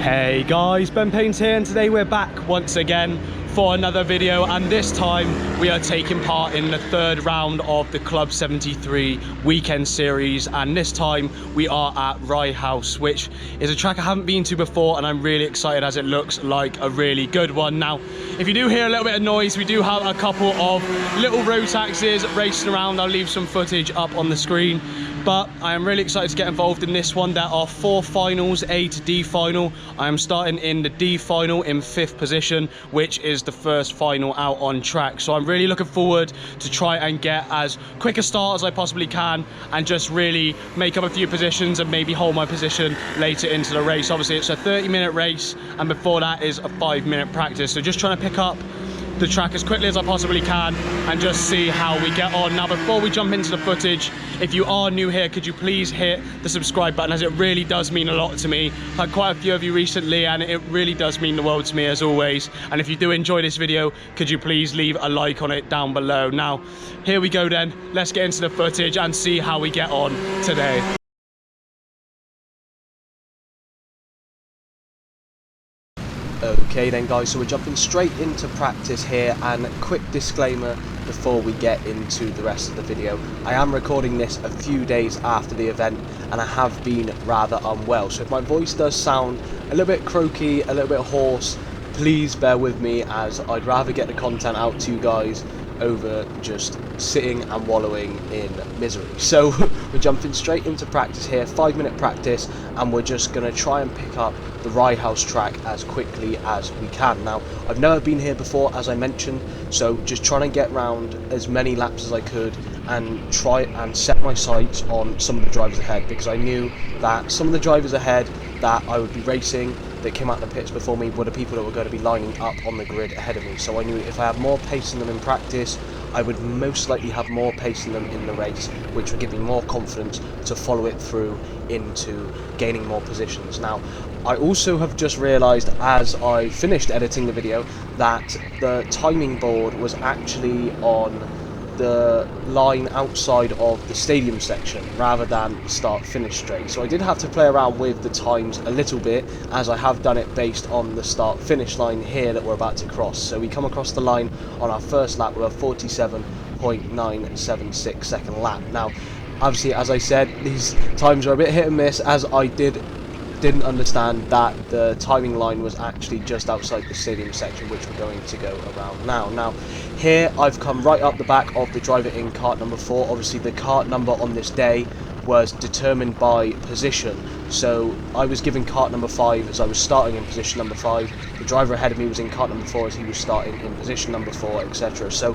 Hey guys, Ben Paynes here, and today we're back once again for another video, and this time we are taking part in the third round of the Club73 Weekend Series, and this time we are at Rye House, which is a track I haven't been to before, and I'm really excited as it looks like a really good one. Now, if you do hear a little bit of noise, we do have a couple of little road taxis racing around. I'll leave some footage up on the screen. But I am really excited to get involved in this one. There are 4 finals, A to D final. I am starting in the D final in 5th position, which is the first final out on track. So I'm really looking forward to try and get as quick a start as I possibly can and just really make up a few positions and maybe hold my position later into the race. Obviously it's a 30-minute race, and before that is a 5-minute practice. So just trying to pick up the track as quickly as I possibly can and just see how we get on. Now, before we jump into the footage, if you are new here, could you please hit the subscribe button, as it really does mean a lot to me. I've had quite a few of you recently, and it really does mean the world to me as always. And if you do enjoy this video, could you please leave a like on it down below. Now, here we go then. Let's get into the footage and see how we get on today. Okay then guys, so we're jumping straight into practice here, and quick disclaimer before we get into the rest of the video. I am recording this a few days after the event, and I have been rather unwell, so if my voice does sound a little bit croaky, a little bit hoarse, please bear with me, as I'd rather get the content out to you guys over just sitting and wallowing in misery. So we're jumping straight into practice here, 5-minute practice, and we're just going to try and pick up the Rye House track as quickly as we can. Now, I've never been here before, as I mentioned, so just trying to get round as many laps as I could and try and set my sights on some of the drivers ahead, because I knew that some of the drivers ahead that I would be racing that came out the pits before me were the people that were going to be lining up on the grid ahead of me. So I knew if I had more pace than them in practice, I would most likely have more pace than them in the race, which would give me more confidence to follow it through into gaining more positions. Now, I also have just realised as I finished editing the video that the timing board was actually on the line outside of the stadium section rather than start finish straight. So I did have to play around with the times a little bit, as I have done it based on the start finish line here that we're about to cross. So we come across the line on our first lap with a 47.976 second lap. Now, obviously, as I said, these times are a bit hit and miss, as I didn't understand that the timing line was actually just outside the stadium section, which we're going to go around now. Now, here I've come right up the back of the driver in cart number 4. Obviously, the cart number on this day was determined by position, so I was given cart number 5 as I was starting in position number 5. The driver ahead of me was in cart number 4 as he was starting in position number 4, etc. So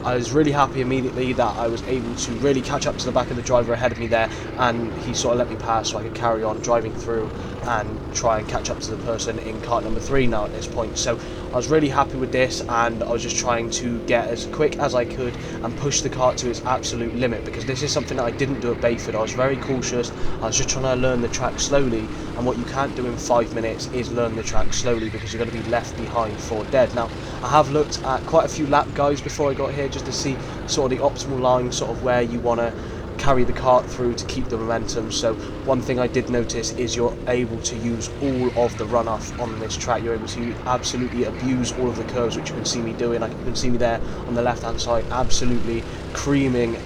I was really happy immediately that I was able to really catch up to the back of the driver ahead of me there, and he sort of let me pass so I could carry on driving through and try and catch up to the person in cart number 3 now at this point. So I was really happy with this, and I was just trying to get as quick as I could and push the cart to its absolute limit, because this is something that I didn't do at Bayford. I was very cautious. I was just trying to learn the track slowly, and what you can't do in 5 minutes is learn the track slowly, because you're going to be left behind for dead. Now, I have looked at quite a few lap guides before I got here just to see sort of the optimal line, sort of where you want to carry the cart through to keep the momentum. So one thing I did notice is you're able to use all of the runoff on this track. You're able to absolutely abuse all of the curves, which you can see me doing. You can see me there on the left hand side absolutely creaming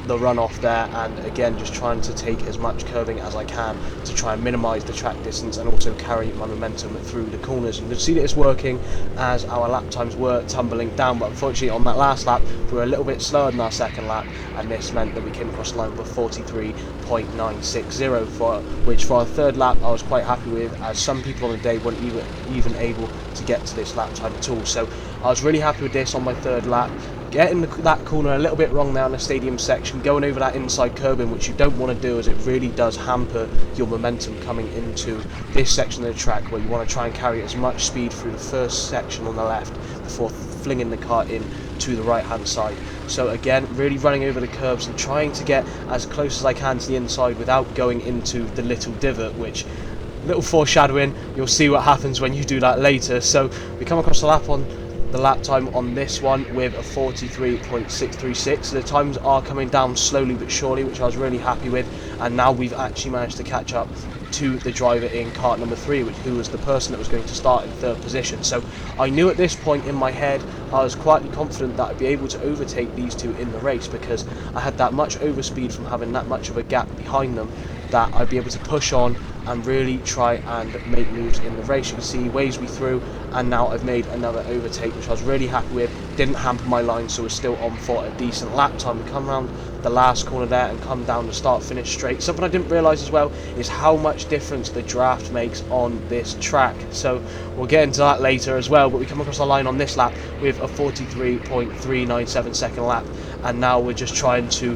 the runoff there, and again just trying to take as much curving as I can to try and minimise the track distance and also carry my momentum through the corners. And you can see that it's working, as our lap times were tumbling down, but unfortunately on that last lap we were a little bit slower than our second lap, and this meant that we came across the line with a 43.960, which for our third lap I was quite happy with, as some people on the day weren't even able to get to this lap time at all. So I was really happy with this on my third lap. Getting that corner a little bit wrong now in the stadium section, going over that inside curbing, which you don't want to do, as it really does hamper your momentum coming into this section of the track, where you want to try and carry as much speed through the first section on the left before flinging the cart in to the right hand side. So again, really running over the curbs and trying to get as close as I can to the inside without going into the little divot, which, little foreshadowing, you'll see what happens when you do that later. So we come across the lap time on this one with a 43.636. So the times are coming down slowly but surely, which I was really happy with, and now we've actually managed to catch up to the driver in kart number 3, who was the person that was going to start in 3rd position. So I knew at this point in my head, I was quietly confident that I'd be able to overtake these two in the race, because I had that much overspeed from having that much of a gap behind them, that I'd be able to push on and really try and make moves in the race. You can see he waves me through, and now I've made another overtake, which I was really happy with. Didn't hamper my line, so we're still on for a decent lap time. We come around the last corner there and come down the start finish straight. Something I didn't realise as well is how much difference the draft makes on this track, so we'll get into that later as well. But we come across the line on this lap with a 43.397 second lap, and now we're just trying to,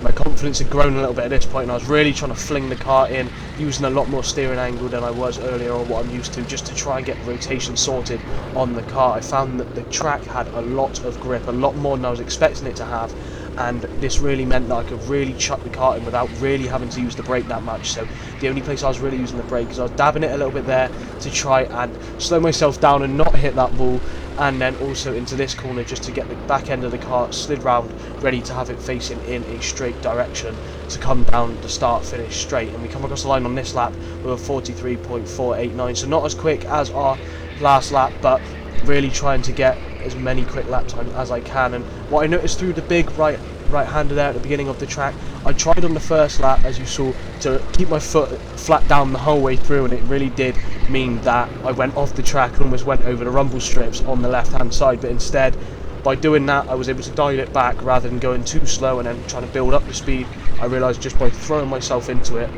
my confidence had grown a little bit at this point, and I was really trying to fling the car in, using a lot more steering angle than I was earlier, or what I'm used to, just to try and get rotation sorted on the car. I found that the track had a lot of grip, a lot more than I was expecting it to have, and this really meant that I could really chuck the car in without really having to use the brake that much. So the only place I was really using the brake is I was dabbing it a little bit there to try and slow myself down and not hit that ball, and then also into this corner just to get the back end of the car slid round, ready to have it facing in a straight direction to come down the start finish straight. And we come across the line on this lap with a 43.489, so not as quick as our last lap, but really trying to get as many quick lap times as I can. And what I noticed through the big right-hander there at the beginning of the track, I tried on the first lap, as you saw, to keep my foot flat down the whole way through, and it really did mean that I went off the track and almost went over the rumble strips on the left-hand side. But instead, by doing that, I was able to dial it back rather than going too slow and then trying to build up the speed. I realised just by throwing myself into it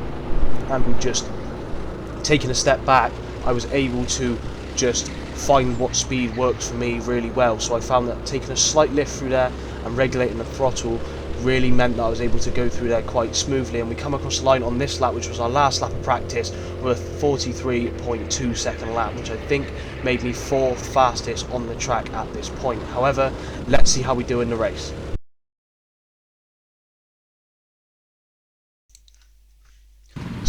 and just taking a step back, I was able to just find what speed works for me really well. So I found that taking a slight lift through there and regulating the throttle really meant that I was able to go through there quite smoothly. And we come across the line on this lap, which was our last lap of practice, with a 43.2 second lap, which I think made me 4th fastest on the track at this point. However, let's see how we do in the race.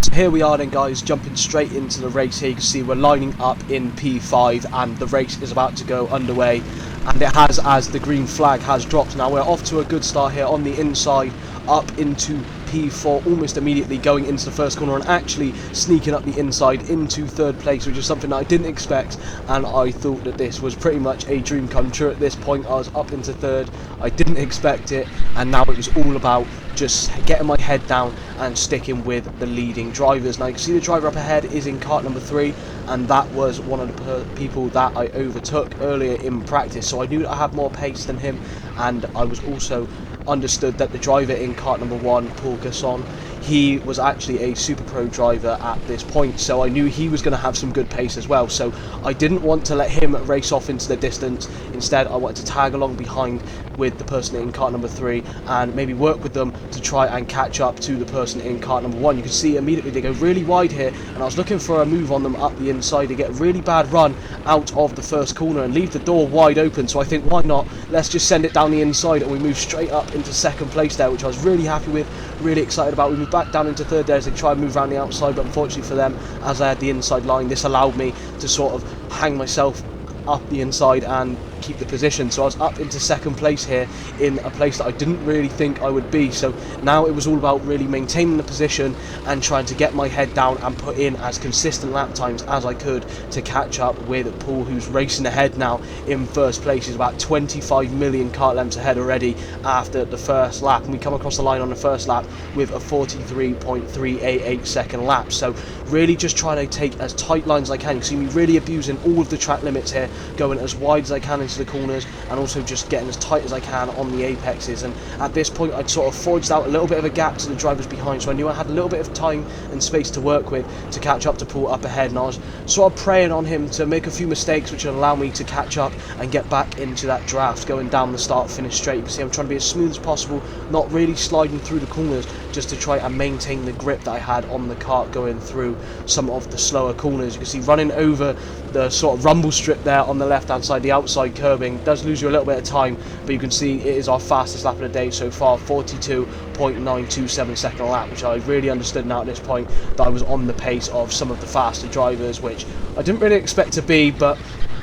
So here we are then, guys, jumping straight into the race. Here you can see we're lining up in P5 and the race is about to go underway, and it has, as the green flag has dropped. Now we're off to a good start here on the inside, up into P4 almost immediately, going into the first corner and actually sneaking up the inside into 3rd place, which is something that I didn't expect, and I thought that this was pretty much a dream come true. At this point I was up into 3rd, I didn't expect it, and now it was all about just getting my head down and sticking with the leading drivers. Now you can see the driver up ahead is in kart number 3, and that was one of the people that I overtook earlier in practice, so I knew that I had more pace than him, and I was also understood that the driver in kart number 1, Paul Gasson, he was actually a super pro driver at this point, so I knew he was going to have some good pace as well. So I didn't want to let him race off into the distance. Instead, I wanted to tag along behind with the person in kart number 3 and maybe work with them to try and catch up to the person in kart number 1. You can see immediately they go really wide here, and I was looking for a move on them up the inside to get a really bad run out of the first corner and leave the door wide open. So I think, why not, let's just send it down the inside, and we move straight up into 2nd place there, which I was really happy with, really excited about. We moved back down into 3rd there as they try and move around the outside, but unfortunately for them, as I had the inside line, this allowed me to sort of hang myself up the inside and keep the position. So I was up into 2nd place here, in a place that I didn't really think I would be. So now it was all about really maintaining the position and trying to get my head down and put in as consistent lap times as I could to catch up with Paul, who's racing ahead now in 1st place. He's about 25 million kart lengths ahead already after the first lap, and we come across the line on the first lap with a 43.388 second lap. So really just trying to take as tight lines as I can. You see me really abusing all of the track limits here, going as wide as I can into the corners and also just getting as tight as I can on the apexes. And at this point I'd sort of forged out a little bit of a gap to the drivers behind, so I knew I had a little bit of time and space to work with to catch up to Paul up ahead, and I was sort of preying on him to make a few mistakes which would allow me to catch up and get back into that draft going down the start finish straight. You can see I'm trying to be as smooth as possible, not really sliding through the corners, just to try and maintain the grip that I had on the kart going through some of the slower corners. You can see running over the sort of rumble strip there on the left hand side, the outside curbing does lose you a little bit of time, but you can see it is our fastest lap of the day so far, 42.927 second lap, which I really understood now at this point that I was on the pace of some of the faster drivers, which I didn't really expect to be, but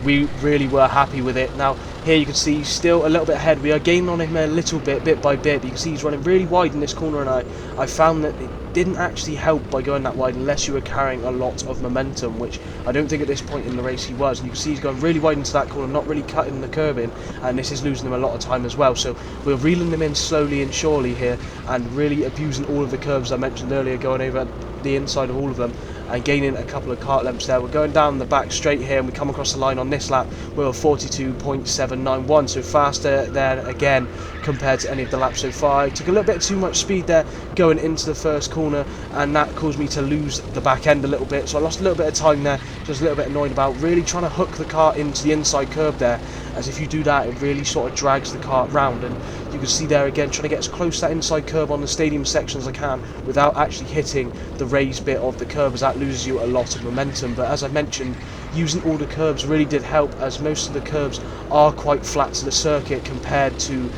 we really were happy with it. Now Here you can see he's still a little bit ahead. We are gaining on him a little bit by bit. But you can see he's running really wide in this corner, and I found that it didn't actually help by going that wide unless you were carrying a lot of momentum, which I don't think at this point in the race he was. And you can see he's going really wide into that corner, not really cutting the curb in, and this is losing him a lot of time as well. So we're reeling them in slowly and surely here, and really abusing all of the curves I mentioned earlier, going over the inside of all of them and gaining a couple of kart lengths there. We're going down the back straight here, and we come across the line on this lap. We're 42.791, so faster there again compared to any of the laps so far. I took a little bit too much speed there going into the first corner, and that caused me to lose the back end a little bit, so I lost a little bit of time there. Just a little bit annoyed about really trying to hook the kart into the inside curb there, as if you do that it really sort of drags the kart round, and you can see there again trying to get as close to that inside curb on the stadium section as I can without actually hitting the raised bit of the curb, as that loses you a lot of momentum. But as I mentioned, using all the curbs really did help, as most of the curbs are quite flat to the circuit compared to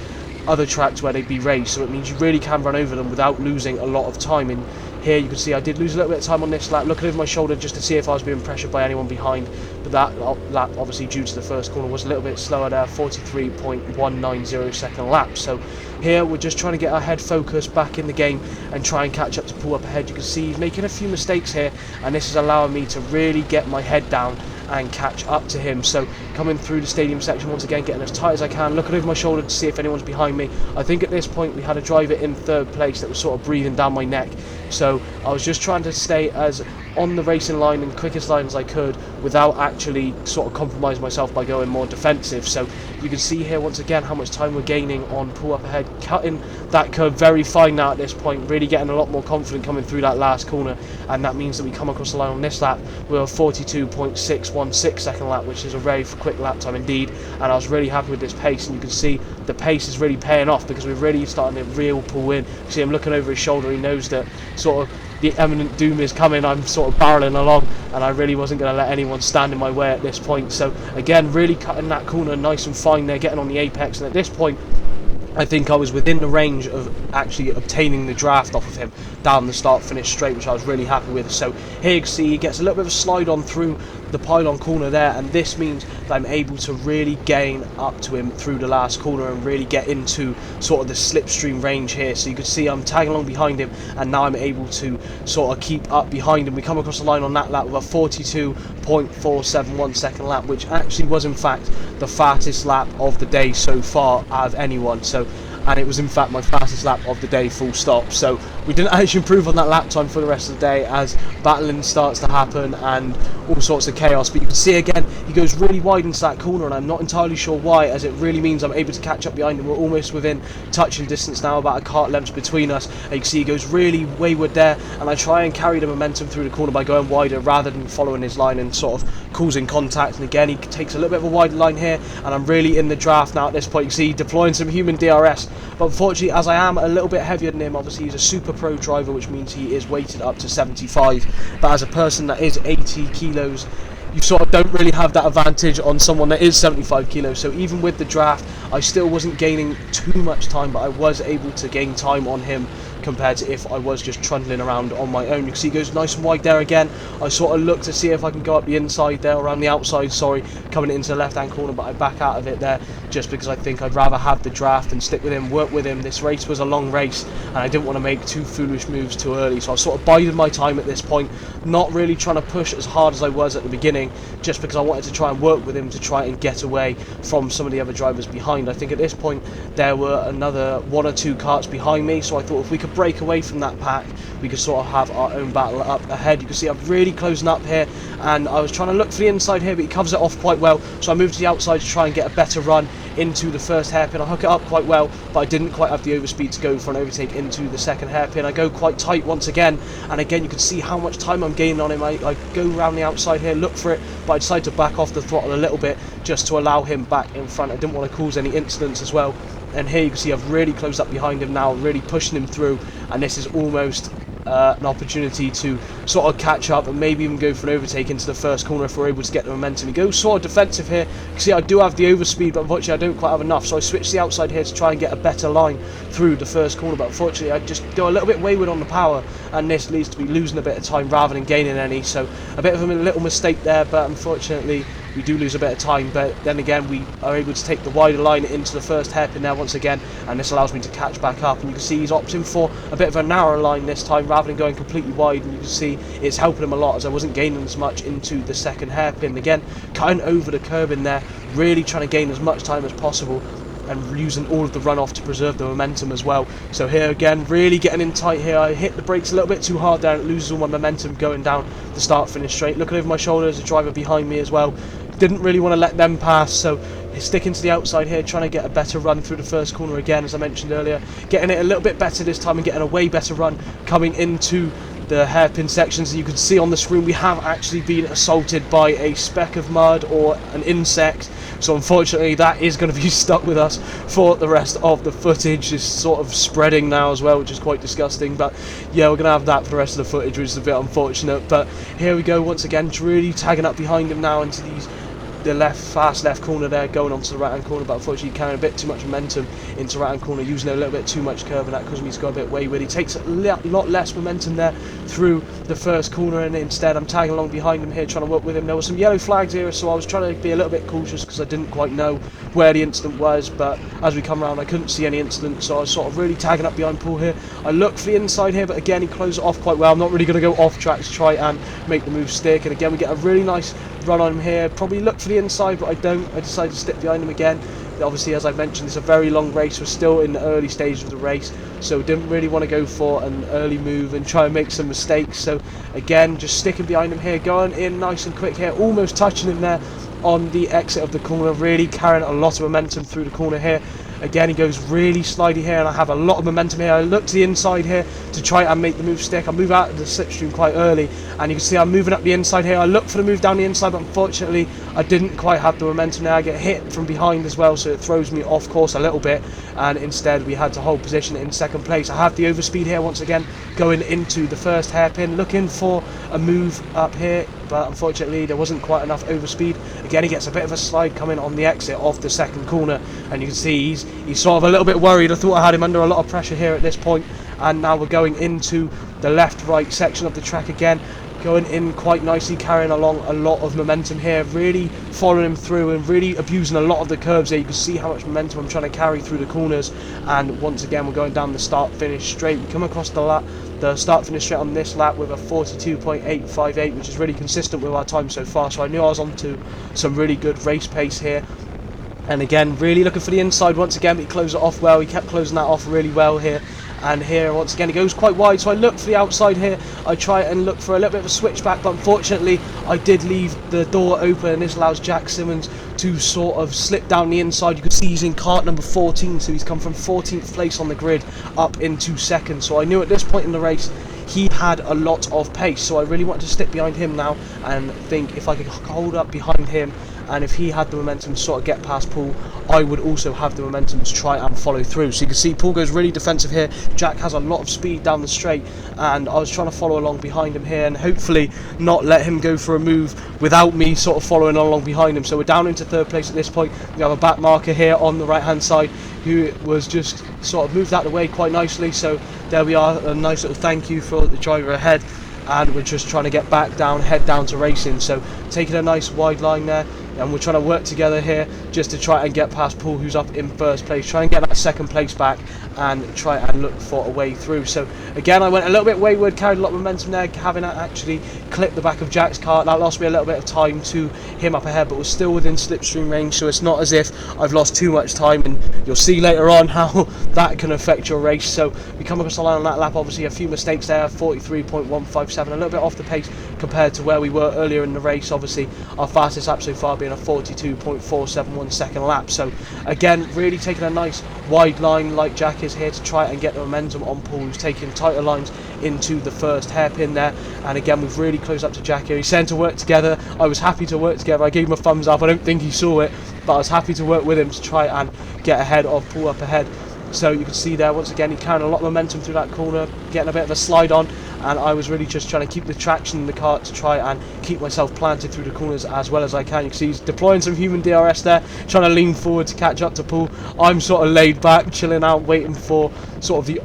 other tracks where they'd be raised, so it means you really can run over them without losing a lot of time. And here you can see I did lose a little bit of time on this lap, looking over my shoulder just to see if I was being pressured by anyone behind, but that lap, obviously due to the first corner, was a little bit slower there, 43.190 second lap. So here we're just trying to get our head focused back in the game and try and catch up to pull up ahead. You can see he's making a few mistakes here, and this is allowing me to really get my head down and catch up to him. So coming through the stadium section once again, getting as tight as I can, looking over my shoulder to see if anyone's behind me. I think at this point we had a driver in third place that was sort of breathing down my neck, so I was just trying to stay as on the racing line and quickest line as I could without actually sort of compromising myself by going more defensive. So you can see here once again how much time we're gaining on pull up ahead, cutting that curve very fine now at this point, really getting a lot more confident coming through that last corner, and that means that we come across the line on this lap. We're 42.616 second lap, which is a very quick lap time indeed, and I was really happy with this pace. And you can see the pace is really paying off because we're really starting to real pull in. You see him looking over his shoulder, he knows that sort of the imminent doom is coming. I'm sort of barreling along, and I really wasn't going to let anyone stand in my way at this point. So again, really cutting that corner nice and fine there, getting on the apex, and at this point I think I was within the range of actually obtaining the draft off of him down the start-finish straight, which I was really happy with. So here you can see he gets a little bit of a slide on through the pylon corner there, and this means that I'm able to really gain up to him through the last corner and really get into sort of the slipstream range here. So you can see I'm tagging along behind him, and now I'm able to sort of keep up behind him. We come across the line on that lap with a 42.471 second lap, which actually was in fact the fastest lap of the day so far out of anyone. So, and it was in fact my fastest lap of the day, full stop. So we didn't actually improve on that lap time for the rest of the day, as battling starts to happen and all sorts of chaos. But you can see again he goes really wide into that corner, and I'm not entirely sure why, as it really means I'm able to catch up behind him. We're almost within touching distance now, about a kart length between us, and you can see he goes really wayward there, and I try and carry the momentum through the corner by going wider rather than following his line and sort of causing contact. And again he takes a little bit of a wider line here, and I'm really in the draft now at this point. You can see deploying some human DRS, but unfortunately, as I am a little bit heavier than him, obviously he's a super pro driver, which means he is weighted up to 75, but as a person that is 80 kilos, you sort of don't really have that advantage on someone that is 75 kilos. So even with the draft, I still wasn't gaining too much time, but I was able to gain time on him compared to if I was just trundling around on my own. You can see he goes nice and wide there again. I sort of look to see if I can go up the inside there, around the outside, sorry, coming into the left hand corner, but I back out of it there just because I think I'd rather have the draft and stick with him, work with him. This race was a long race, and I didn't want to make two foolish moves too early, so I was sort of biding my time at this point, not really trying to push as hard as I was at the beginning, just because I wanted to try and work with him to try and get away from some of the other drivers behind. I think at this point there were another one or two karts behind me, so I thought if we could break away from that pack, we could sort of have our own battle up ahead. You can see I'm really closing up here, and I was trying to look for the inside here, but he covers it off quite well, so I moved to the outside to try and get a better run into the first hairpin. I hook it up quite well, but I didn't quite have the overspeed to go for an overtake into the second hairpin. I go quite tight once again, and again you can see how much time I'm gaining on him. I go around the outside here, look for it, but I decided to back off the throttle a little bit just to allow him back in front. I didn't want to cause any incidents as well. And here you can see I've really closed up behind him now, really pushing him through, and this is almost an opportunity to sort of catch up and maybe even go for an overtake into the first corner if we're able to get the momentum. He goes sort of defensive here. You can see I do have the overspeed, but unfortunately I don't quite have enough, so I switch to the outside here to try and get a better line through the first corner, but unfortunately I just go a little bit wayward on the power, and this leads to me losing a bit of time rather than gaining any. So a bit of a little mistake there, but unfortunately we do lose a bit of time, but then again we are able to take the wider line into the first hairpin there once again, and this allows me to catch back up. And you can see he's opting for a bit of a narrower line this time rather than going completely wide, and you can see it's helping him a lot as I wasn't gaining as much into the second hairpin. Again, cutting over the curb in there, really trying to gain as much time as possible and using all of the runoff to preserve the momentum as well. So here again, really getting in tight here. I hit the brakes a little bit too hard there, and it loses all my momentum going down the start finish straight. Looking over my shoulder, there's a driver behind me as well. Didn't really want to let them pass, so sticking to the outside here, trying to get a better run through the first corner again, as I mentioned earlier. Getting it a little bit better this time and getting a way better run coming into the hairpin sections. And you can see on the screen we have actually been assaulted by a speck of mud or an insect, so unfortunately that is going to be stuck with us for the rest of the footage. It's sort of spreading now as well, which is quite disgusting, but yeah, we're going to have that for the rest of the footage, which is a bit unfortunate. But here we go once again, really tagging up behind him now into the fast left corner there, going onto the right hand corner, but unfortunately carrying a bit too much momentum into right hand corner, using a little bit too much curve, and that caused me to go a bit wayward. He takes a lot less momentum there through the first corner, and instead I'm tagging along behind him here, trying to work with him. There were some yellow flags here, so I was trying to be a little bit cautious because I didn't quite know where the incident was, but as we come around I couldn't see any incident, so I was sort of really tagging up behind Paul here. I look for the inside here, but again he closed it off quite well. I'm not really going to go off track to try and make the move stick, and again we get a really nice run on him here. Probably look for the inside, but I don't. I decided to stick behind him again. Obviously, as I mentioned, it's a very long race. We're still in the early stages of the race, so didn't really want to go for an early move and try and make some mistakes. So again, just sticking behind him here, going in nice and quick here, almost touching him there on the exit of the corner, really carrying a lot of momentum through the corner here. Again, he goes really slidey here, and I have a lot of momentum here. I look to the inside here to try and make the move stick. I move out of the slipstream quite early, and you can see I'm moving up the inside here. I look for the move down the inside, but unfortunately I didn't quite have the momentum there. I get hit from behind as well, so it throws me off course a little bit, and instead we had to hold position in second place. I have the overspeed here once again, going into the first hairpin, looking for a move up here, but unfortunately there wasn't quite enough overspeed. Again, he gets a bit of a slide coming on the exit of the second corner, and you can see he's sort of a little bit worried. I thought I had him under a lot of pressure here at this point, and now we're going into the left-right section of the track again, going in quite nicely, carrying along a lot of momentum here, really following him through and really abusing a lot of the curves there. You can see how much momentum I'm trying to carry through the corners, and once again we're going down the start-finish straight. We come across the start-finish straight on this lap with a 42.858, which is really consistent with our time so far, so I knew I was on to some really good race pace here. And again, really looking for the inside once again, but he closed it off well. He kept closing that off really well here. And here, once again, he goes quite wide, so I look for the outside here. I try and look for a little bit of a switchback, but unfortunately, I did leave the door open, and this allows Jack Simmons to sort of slip down the inside. You can see he's in kart number 14, so he's come from 14th place on the grid up into second. So I knew at this point in the race, he had a lot of pace, so I really wanted to stick behind him now and think if I could hold up behind him, and if he had the momentum to sort of get past Paul, I would also have the momentum to try and follow through. So you can see Paul goes really defensive here. Jack has a lot of speed down the straight, and I was trying to follow along behind him here and hopefully not let him go for a move without me sort of following along behind him. So we're down into third place at this point. We have a back marker here on the right hand side who was just sort of moved out of the way quite nicely. So there we are, a nice little thank you for the driver ahead, and we're just trying to get back down, head down to racing. So taking a nice wide line there, and we're trying to work together here just to try and get past Paul, who's up in first place, try and get that second place back and try and look for a way through. So again, I went a little bit wayward, carried a lot of momentum there, having actually clipped the back of Jack's car. That lost me a little bit of time to him up ahead, but was still within slipstream range, so it's not as if I've lost too much time, and you'll see later on how that can affect your race. So we come across the line on that lap, obviously a few mistakes there, 43.157, a little bit off the pace compared to where we were earlier in the race. Obviously our fastest lap so far being a 42.471 second lap. So again, really taking a nice wide line like Jack is here to try and get the momentum on Paul, who's taking tighter lines into the first hairpin there. And again, we've really closed up to Jack here. He's saying to work together. I was happy to work together. I gave him a thumbs up. I don't think he saw it, but I was happy to work with him to try and get ahead of Paul up ahead. So you can see there, once again, he carrying a lot of momentum through that corner, getting a bit of a slide on, and I was really just trying to keep the traction in the car to try and keep myself planted through the corners as well as I can. You can see he's deploying some human DRS there, trying to lean forward to catch up to Paul. I'm sort of laid back, chilling out, waiting for sort of the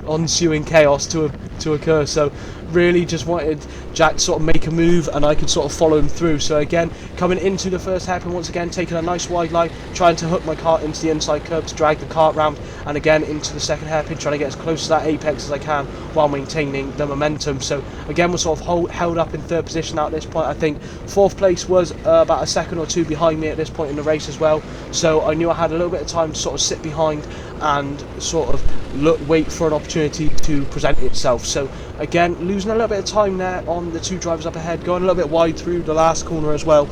ensuing chaos to occur. So really just wanted Jack to sort of make a move and I could sort of follow him through. So again, coming into the first hairpin once again, taking a nice wide line, trying to hook my kart into the inside curb to drag the kart round, and again into the second hairpin, trying to get as close to that apex as I can while maintaining the momentum. So again, we're sort of held up in third position now at this point. I think fourth place was about a second or two behind me at this point in the race as well, so I knew I had a little bit of time to sort of sit behind and sort of wait for an opportunity to present itself. So again, losing a little bit of time there on the two drivers up ahead, going a little bit wide through the last corner as well,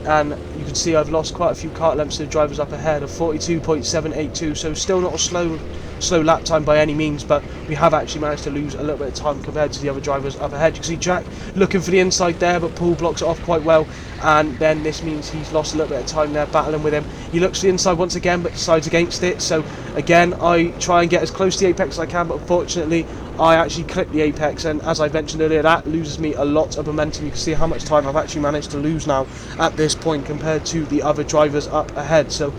and you can see I've lost quite a few kart lengths to the drivers up ahead of 42.782, so still not a slow lap time by any means, but we have actually managed to lose a little bit of time compared to the other drivers up ahead. You can see Jack looking for the inside there, but Paul blocks it off quite well, and then this means he's lost a little bit of time there battling with him. He looks for the inside once again, but decides against it. So again, I try and get as close to the apex as I can, but unfortunately I actually clip the apex, and as I mentioned earlier, that loses me a lot of momentum. You can see how much time I've actually managed to lose now at this point compared to the other drivers up ahead. So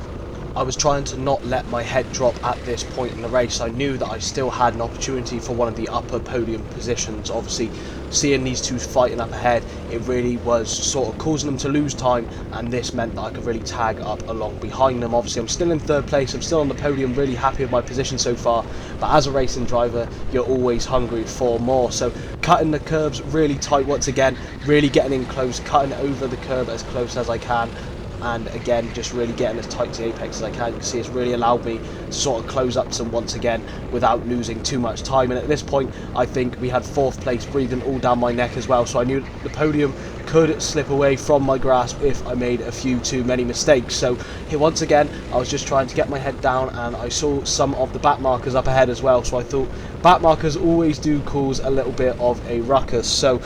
I was trying to not let my head drop at this point in the race. I knew that I still had an opportunity for one of the upper podium positions. Obviously, seeing these two fighting up ahead, it really was sort of causing them to lose time, and this meant that I could really tag up along behind them. Obviously, I'm still in third place, I'm still on the podium, really happy with my position so far, but as a racing driver, you're always hungry for more. So cutting the curbs really tight once again, really getting in close, cutting over the curb as close as I can, and again just really getting as tight to the apex as I can. You can see it's really allowed me to sort of close up to them once again without losing too much time, and at this point I think we had fourth place breathing all down my neck as well, so I knew the podium could slip away from my grasp if I made a few too many mistakes. So here once again I was just trying to get my head down, and I saw some of the back markers up ahead as well, so I thought back markers always do cause a little bit of a ruckus, so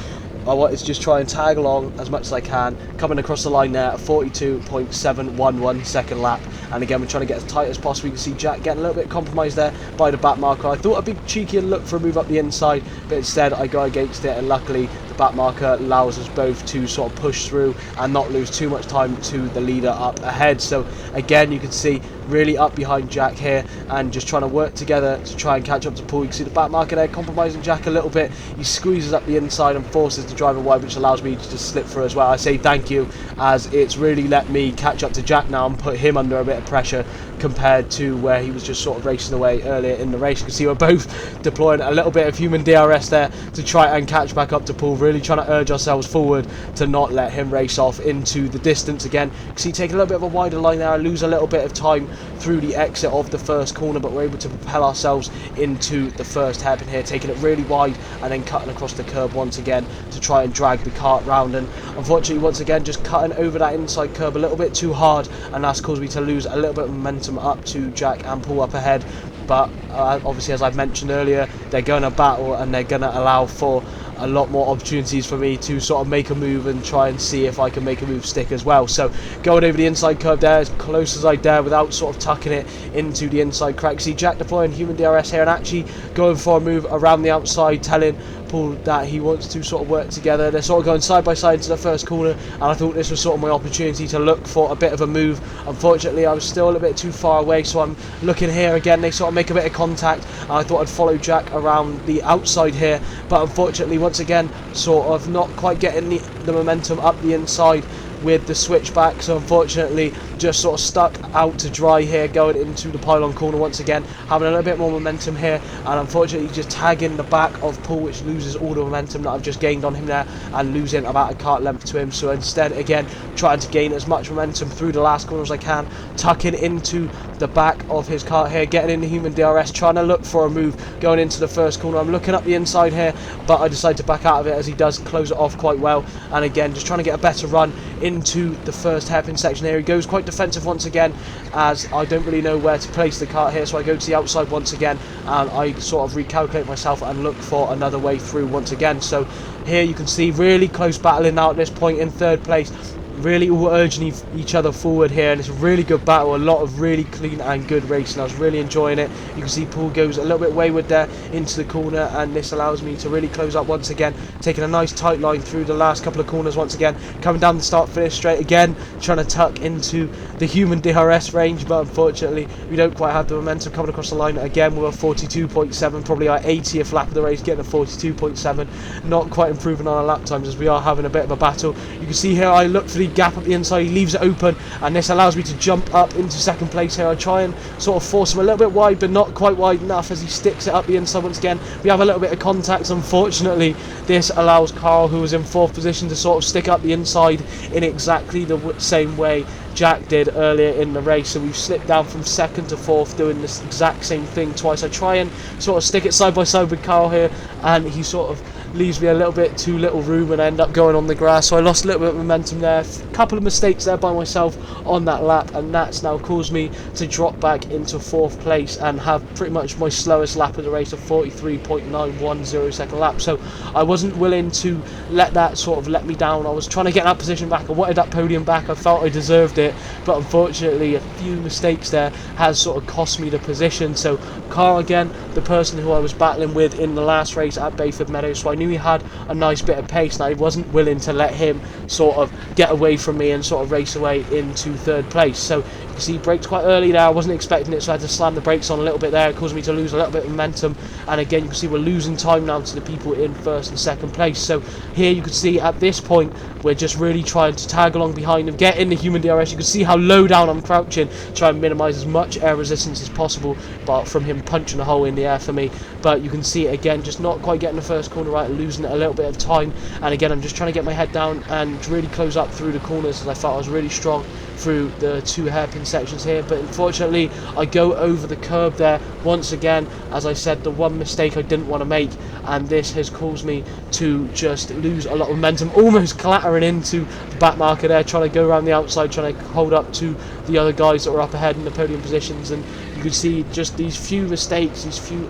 I wanted to just try and tag along as much as I can, coming across the line there at 42.711 second lap, and again we're trying to get as tight as possible. You can see Jack getting a little bit compromised there by the back marker. I thought I'd be cheeky and look for a move up the inside, but instead I go against it, and luckily the back marker allows us both to sort of push through and not lose too much time to the leader up ahead. So again, you can see really up behind Jack here and just trying to work together to try and catch up to Paul. You can see the back marker there compromising Jack a little bit. He squeezes up the inside and forces the driver wide, which allows me to just slip through as well. I say thank you, as it's really let me catch up to Jack now and put him under a bit of pressure compared to where he was just sort of racing away earlier in the race. You can see we're both deploying a little bit of human DRS there to try and catch back up to Paul, really trying to urge ourselves forward to not let him race off into the distance again. You can see taking a little bit of a wider line there, I lose a little bit of time through the exit of the first corner, but we're able to propel ourselves into the first hairpin here, taking it really wide and then cutting across the curb once again to try and drag the kart round, and unfortunately once again just cutting over that inside curb a little bit too hard, and that's caused me to lose a little bit of momentum up to Jack and Paul up ahead. But obviously, as I've mentioned earlier, they're going to battle and they're going to allow for a lot more opportunities for me to sort of make a move and try and see if I can make a move stick as well. So going over the inside curve there as close as I dare without sort of tucking it into the inside crack. See Jack deploying human DRS here and actually going for a move around the outside, telling Paul that he wants to sort of work together. They're sort of going side by side into the first corner, and I thought this was sort of my opportunity to look for a bit of a move. Unfortunately, I was still a little bit too far away, so I'm looking here again. They sort of make a bit of contact, and I thought I'd follow Jack around the outside here, but unfortunately once again sort of not quite getting the momentum up the inside with the switchback, so unfortunately just sort of stuck out to dry here going into the pylon corner once again, having a little bit more momentum here, and unfortunately just tagging the back of Paul, which loses all the momentum that I've just gained on him there and losing about a kart length to him. So instead again trying to gain as much momentum through the last corner as I can, tucking into the back of his kart here, getting in the human DRS, trying to look for a move going into the first corner. I'm looking up the inside here, but I decide to back out of it as he does close it off quite well, and again just trying to get a better run into the first hairpin section here. He goes quite defensive once again, as I don't really know where to place the kart here, so I go to the outside once again and I sort of recalculate myself and look for another way through once again. So here you can see really close battling now at this point in third place. really all urging each other forward here, and it's a really good battle, a lot of really clean and good racing. I was really enjoying it. You can see Paul goes a little bit wayward there into the corner, and this allows me to really close up once again, taking a nice tight line through the last couple of corners once again, coming down the start finish straight again, trying to tuck into the human DRS range, but unfortunately we don't quite have the momentum. Coming across the line again with a 42.7, probably our 80th lap of the race, getting a 42.7, not quite improving on our lap times as we are having a bit of a battle. You can see here I look for the gap up the inside, he leaves it open, and this allows me to jump up into second place here. I try and sort of force him a little bit wide, but not quite wide enough as he sticks it up the inside once again. We have a little bit of contact. Unfortunately, this allows Carl, who was in 4th position, to sort of stick up the inside in exactly the same way Jack did earlier in the race. So we've slipped down from 2nd to 4th, doing this exact same thing twice. I try and sort of stick it side by side with Carl here, and he sort of leaves me a little bit too little room, and I end up going on the grass. So I lost a little bit of momentum there. A couple of mistakes there by myself on that lap, and that's now caused me to drop back into 4th place and have pretty much my slowest lap of the race of 43.910 second lap. So I wasn't willing to let that sort of let me down. I was trying to get that position back. I wanted that podium back. I felt I deserved it, but unfortunately a few mistakes there has sort of cost me the position. So Carl, again, the person who I was battling with in the last race at Bayford Meadows, so I knew he had a nice bit of pace, and I wasn't willing to let him sort of get away from me and sort of race away into 3rd place. So you can see he brakes quite early there. I wasn't expecting it, so I had to slam the brakes on a little bit there. It caused me to lose a little bit of momentum, and again you can see we're losing time now to the people in 1st and 2nd place. So here you can see at this point we're just really trying to tag along behind him, get in the human DRS. You can see how low down I'm crouching, try and minimise as much air resistance as possible, but from him punching a hole in the air for me. But you can see again, just not quite getting the first corner right, losing a little bit of time. And again, I'm just trying to get my head down and really close up through the corners, as I felt I was really strong through the 2 hairpin sections here. But unfortunately I go over the curb there once again. As I said, the one mistake I didn't want to make, and this has caused me to just lose a lot of momentum, almost clattering into the back marker there, trying to go around the outside, trying to hold up to the other guys that were up ahead in the podium positions. And you can see just these few mistakes, these few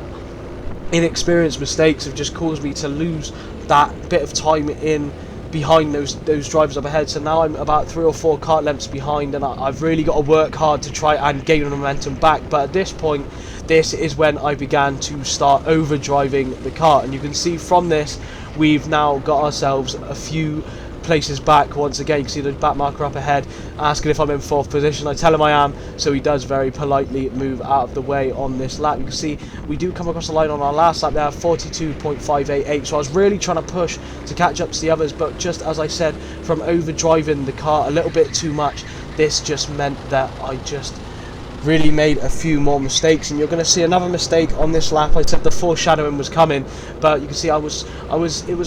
inexperienced mistakes have just caused me to lose that bit of time in behind those drivers up ahead. So now I'm about 3 or 4 kart lengths behind, and I've really got to work hard to try and gain the momentum back. But at this point, this is when I began to start overdriving the kart, and you can see from this we've now got ourselves a few places back. Once again, you can see the back marker up ahead asking if I'm in 4th position. I tell him I am, so he does very politely move out of the way on this lap. You can see we do come across the line on our last lap there, 42.588, so I was really trying to push to catch up to the others, but just as I said, from overdriving the car a little bit too much, this just meant that I just really made a few more mistakes, and you're going to see another mistake on this lap. I said the foreshadowing was coming, but you can see it was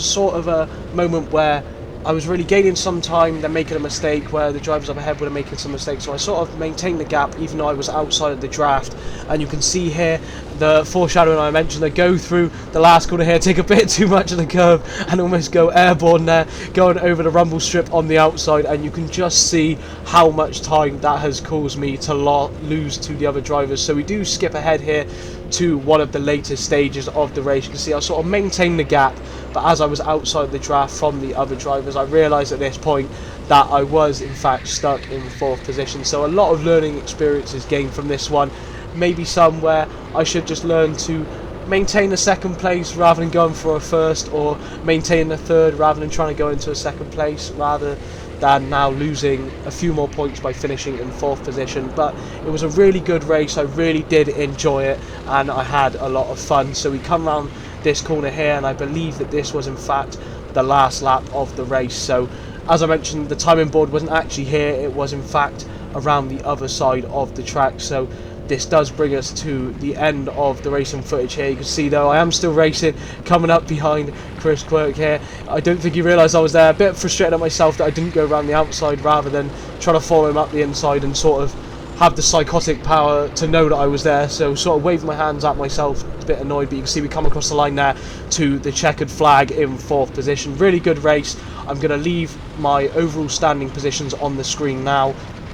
sort of a moment where I was really gaining some time, then making a mistake where the drivers up ahead were making some mistakes. So I sort of maintained the gap even though I was outside of the draft. And you can see here the foreshadowing I mentioned. I go through the last corner here, take a bit too much of the curve and almost go airborne there, going over the rumble strip on the outside. And you can just see how much time that has caused me to lose to the other drivers. So we do skip ahead here to one of the latest stages of the race. You can see I sort of maintained the gap, but as I was outside the draft from the other drivers, I realised at this point that I was in fact stuck in 4th position. So a lot of learning experiences gained from this one. Maybe some where I should just learn to maintain a 2nd place rather than going for a 1st, or maintain a 3rd rather than trying to go into a 2nd place, rather than now losing a few more points by finishing in 4th position. But it was a really good race. I really did enjoy it, and I had a lot of fun. So we come round this corner here, and I believe that this was in fact the last lap of the race. So as I mentioned, the timing board wasn't actually here, it was in fact around the other side of the track. So this does bring us to the end of the racing footage here. You can see though I am still racing, coming up behind Chris Quirk here. I don't think he realised I was there. A bit frustrated at myself that I didn't go around the outside rather than trying to follow him up the inside and sort of have the psychotic power to know that I was there. So sort of waved my hands at myself, a bit annoyed, but you can see we come across the line there to the checkered flag in 4th position. Really good race. I'm going to leave my overall standing positions on the screen now,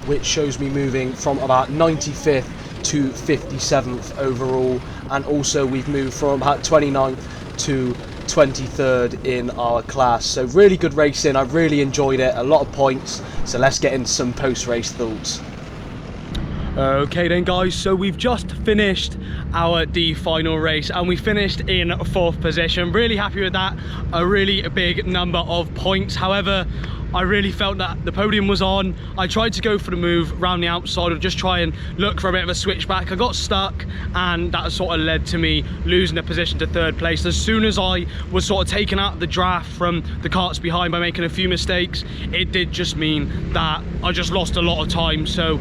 which shows me moving from about 95th to 57th overall, and also we've moved from about 29th to 23rd in our class. So really good racing, I really enjoyed it, a lot of points. So let's get into some post-race thoughts. Okay then guys, so we've just finished our D final race and we finished in 4th position. Really happy with that, a really big number of points. However, I really felt that the podium was on. I tried to go for the move around the outside or just try and look for a bit of a switchback. I got stuck and that sort of led to me losing a position to 3rd place. As soon as I was sort of taken out of the draft from the karts behind by making a few mistakes, it did just mean that I just lost a lot of time. So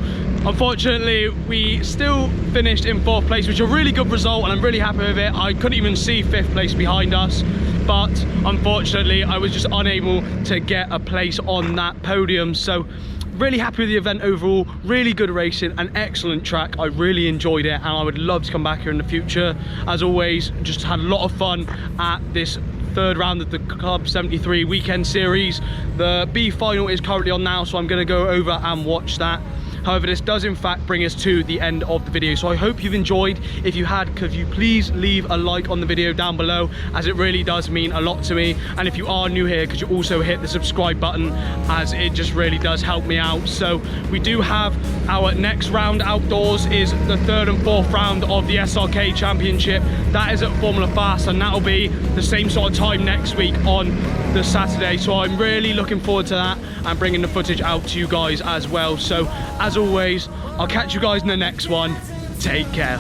unfortunately, we still finished in 4th place, which is a really good result and I'm really happy with it. I couldn't even see 5th place behind us, but unfortunately I was just unable to get a place on that podium. So really happy with the event overall, really good racing, an excellent track. I really enjoyed it and I would love to come back here in the future. As always, just had a lot of fun at this 3rd round of the Club 73 Weekend Series. The B final is currently on now, so I'm going to go over and watch that. However, this does in fact bring us to the end of the video. So I hope you've enjoyed. If you had, could you please leave a like on the video down below, as it really does mean a lot to me. And if you are new here, could you also hit the subscribe button, as it just really does help me out. So we do have our next round outdoors is the 3rd and 4th round of the SRK Championship. That is at Formula Fast and that'll be the same sort of time next week on the Saturday. So I'm really looking forward to that and bringing the footage out to you guys as well. So as always, I'll catch you guys in the next one. Take care.